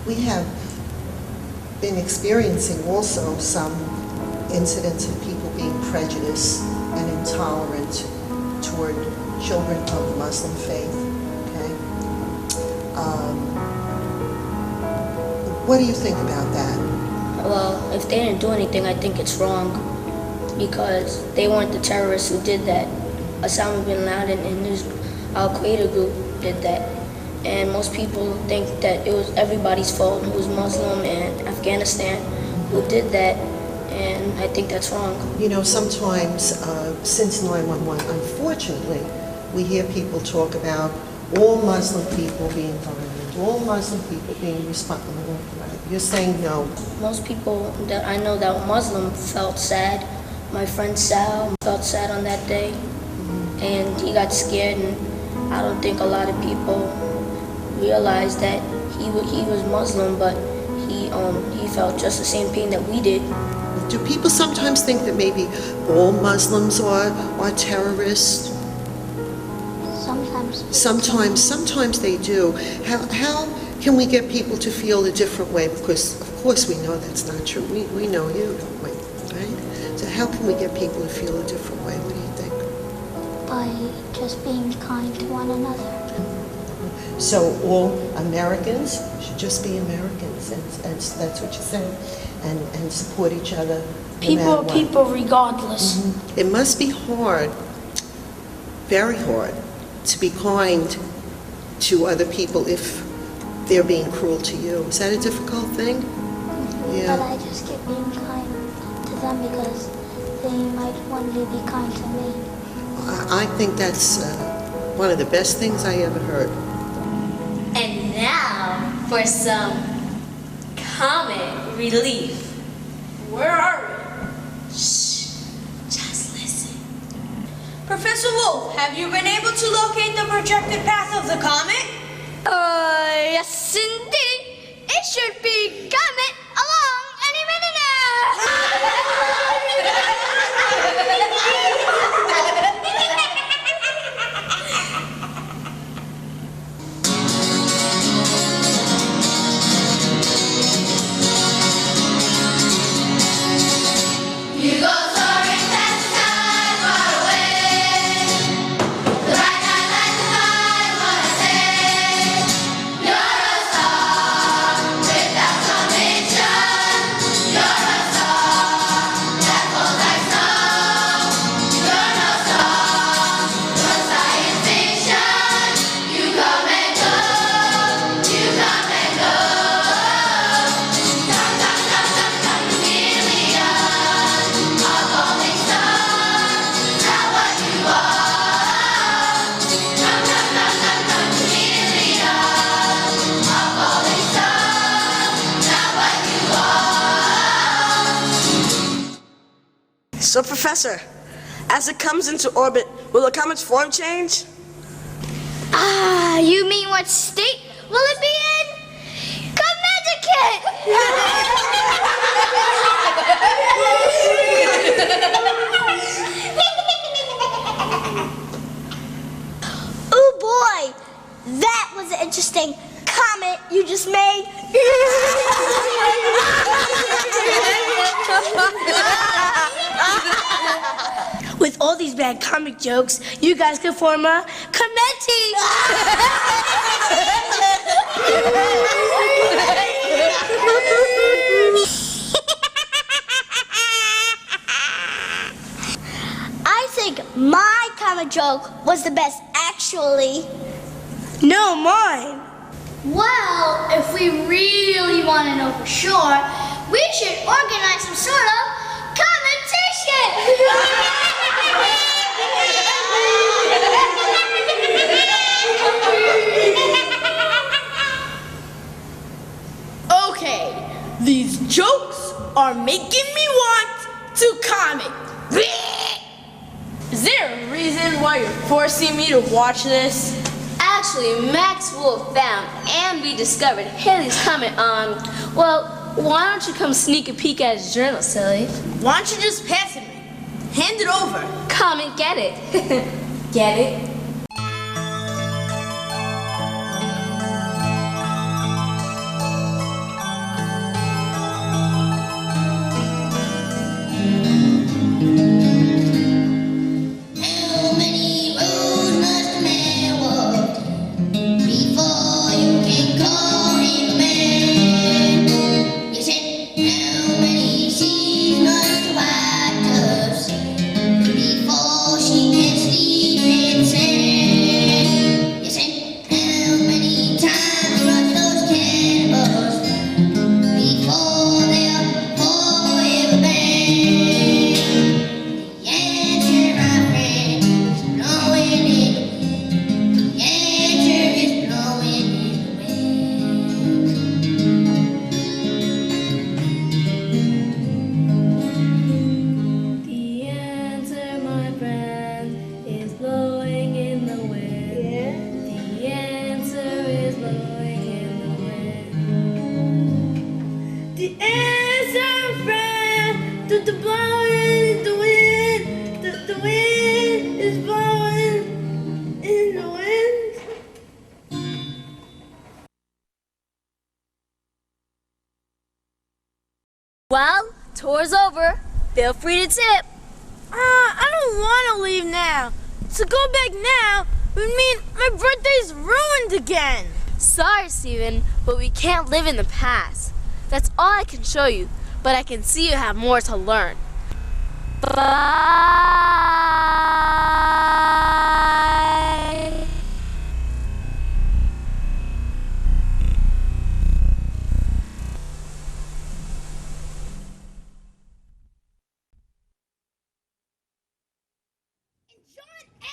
We have been experiencing also some incidents of people being prejudiced and intolerant toward children of Muslim faith. Okay, what do you think about that? Well, if they didn't do anything, I think it's wrong because they weren't the terrorists who did that. Osama bin Laden and his Al-Qaeda group did that. And most people think that it was everybody's fault who was Muslim and Afghanistan who did that, and I think that's wrong. You know, sometimes since 9/11, unfortunately, we hear people talk about all Muslim people being violent, all Muslim people being responsible. You're saying no. Most people that I know that were Muslim felt sad. My friend Sal felt sad on that day, and he got scared, and I don't think a lot of people realized that he was Muslim, but he felt just the same pain that we did. Do people sometimes think that maybe all Muslims are terrorists? Sometimes they do. How can we get people to feel a different way? Because of course we know that's not true. We know you, don't we? Right? So how can we get people to feel a different way? What do you think? By just being kind to one another. So all Americans should just be Americans, and that's what you're saying, and support each other. People regardless. Mm-hmm. It must be hard, very hard, to be kind to other people if they're being cruel to you. Is that a difficult thing? Yeah. But I just keep being kind to them because they might one day be kind to me. I think that's one of the best things I ever heard. And now for some comic relief. Where are we? Shh, just listen. Professor Wolf, have you been able to locate the projected path of the comet? Yes indeed. It should be coming along any minute You go soaring past the sky far away. The bright night lights the night, what I say. You're a star without summation. You're a star that falls like snow. You're no star, you're science fiction. You come and go, you come and go. Come, come, come, come, come, chameleon. A falling star, not what you are. Come, come, come, come, come, chameleon. A falling star, not what you are. So, Professor, as it comes into orbit, will the comet's form change? Ah, you mean what state will it be in? Oh boy, that was an interesting comment you just made. With all these bad comic jokes, you guys could form a committee. I think my comic joke was the best, actually. No, mine. Well, if we really want to know for sure, we should organize some sort of Okay, these jokes are making me want to comic. Is there a reason why you're forcing me to watch this? Actually, Max Wolf found and we discovered Haley's comment on, well, why don't you come sneak a peek at his journal, silly? Why don't you just pass it me? Hand it over. Come and get it. Get it? The air's so fresh, the blowing, the wind, the wind is blowing in the wind. Well, tour's over. Feel free to tip. I don't want to leave now. To go back now would mean my birthday's ruined again. Sorry, Steven, but we can't live in the past. That's all I can show you, but I can see you have more to learn. Bye.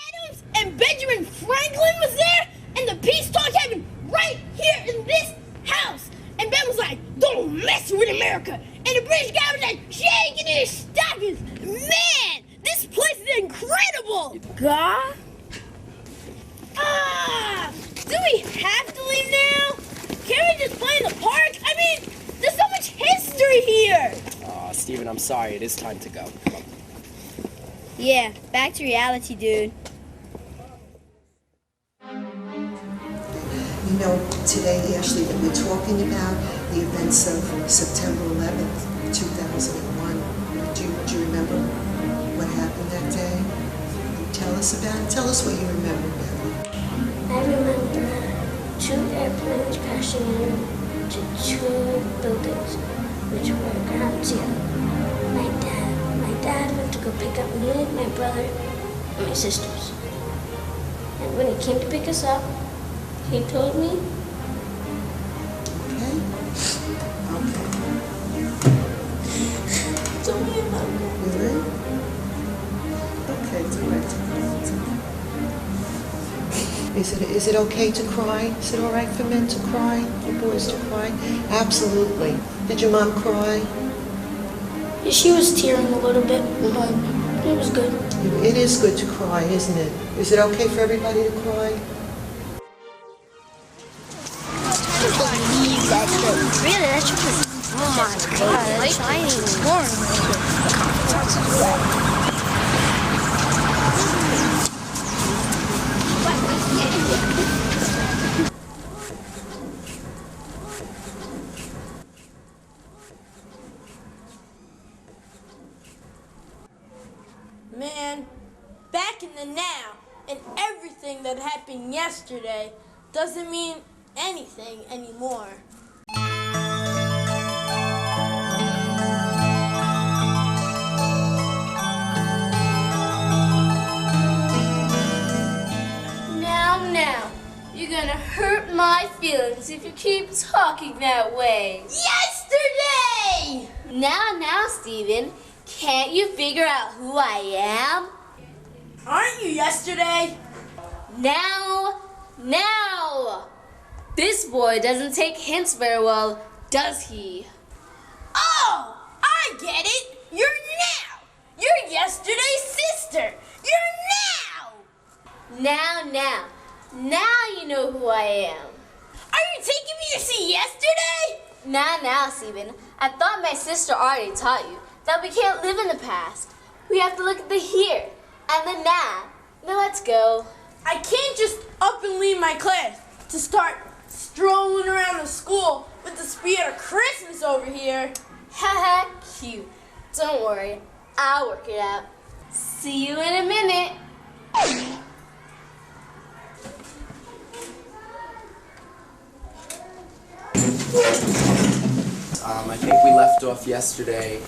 Adams and Benjamin Franklin was there, and the peace talk happened right here in this house. And Ben was like, "Don't mess with America." And the British guy was like, shaking his stockings. Man, this place is incredible. God? Do we have to leave now? Can't we just play in the park? I mean, there's so much history here. Steven, I'm sorry. It is time to go. Come on. Yeah, back to reality, dude. You know, today, Ashley, that we're talking about the events of September 11th, 2001. Do you remember what happened that day? Tell us about it. Tell us what you remember about it. I remember 2 airplanes crashing into 2 buildings, which were ground zero. My dad went to go pick up me, my brother, and my sisters. And when he came to pick us up, he told me. Okay? Okay. Told me about it. Really? Okay, it's all right. Is it okay to cry? Is it all right for men to cry? For boys to cry? Absolutely. Did your mom cry? She was tearing a little bit, but it was good. It is good to cry, isn't it? Is it okay for everybody to cry? Really, that should be. Oh my god, that's shining warm. Man, back in the now, and everything that happened yesterday doesn't mean anything anymore. Now, you're gonna hurt my feelings if you keep talking that way. Yesterday! Now, Steven, can't you figure out who I am? Aren't you yesterday? Now! This boy doesn't take hints very well, does he? Oh, I get it. You're now. You're yesterday's sister. You're now. Now you know who I am. Are you taking me to see yesterday? Now, Steven, I thought my sister already taught you that we can't live in the past. We have to look at the here and the now. Now let's go. I can't just up and leave my class to start strolling around the school with the spirit of Christmas over here. Haha, cute. Don't worry, I'll work it out. See you in a minute. I think we left off yesterday.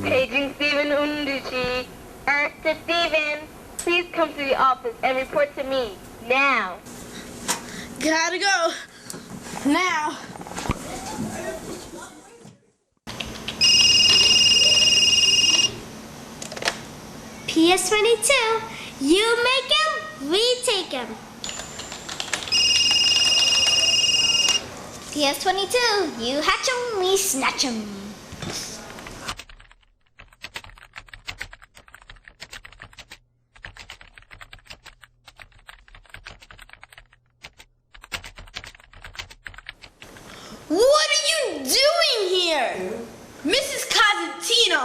Paging Stephen Unduchi. To Stephen, please come to the office and report to me now. Gotta go. Now. PS22, you make 'em, we take 'em. PS22, you hatch 'em, we snatch 'em. What are you doing here?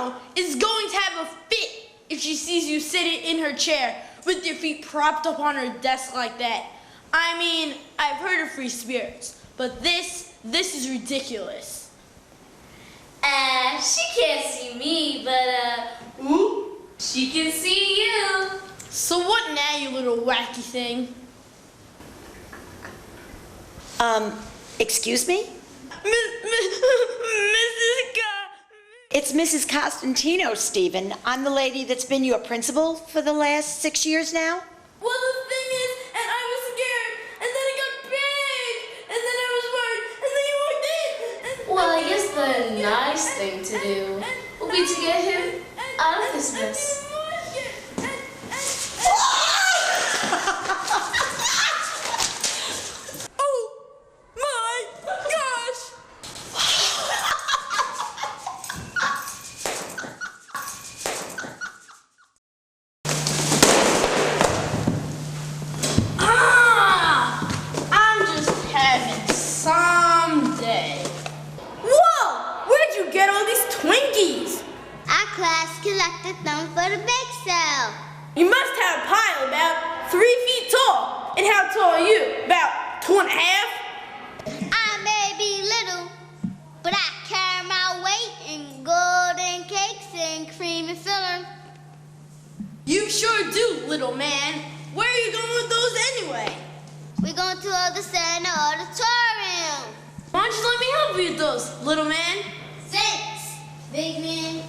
Mama is going to have a fit if she sees you sitting in her chair with your feet propped up on her desk like that. I mean, I've heard of free spirits, but this is ridiculous. She can't see me, but, ooh, she can see you. So what now, you little wacky thing? Excuse me? It's Mrs. Costantino, Stephen. I'm the lady that's been your principal for the last 6 years now. Well, the thing is, and I was scared, and then it got big, and then I was worried, and then you walked in. Well, I guess the nice thing to do will be to get him out of this mess. Someday. Whoa! Where'd you get all these Twinkies? Our class collected them for the bake sale. You must have a pile about 3 feet tall. And how tall are you? About 2.5? I may be little, but I carry my weight in golden cakes and cream and filling. You sure do, little man. Where are you going with those anyway? We're going to the center auditorium. Why don't you let me help you with those, little man? Thanks, big man.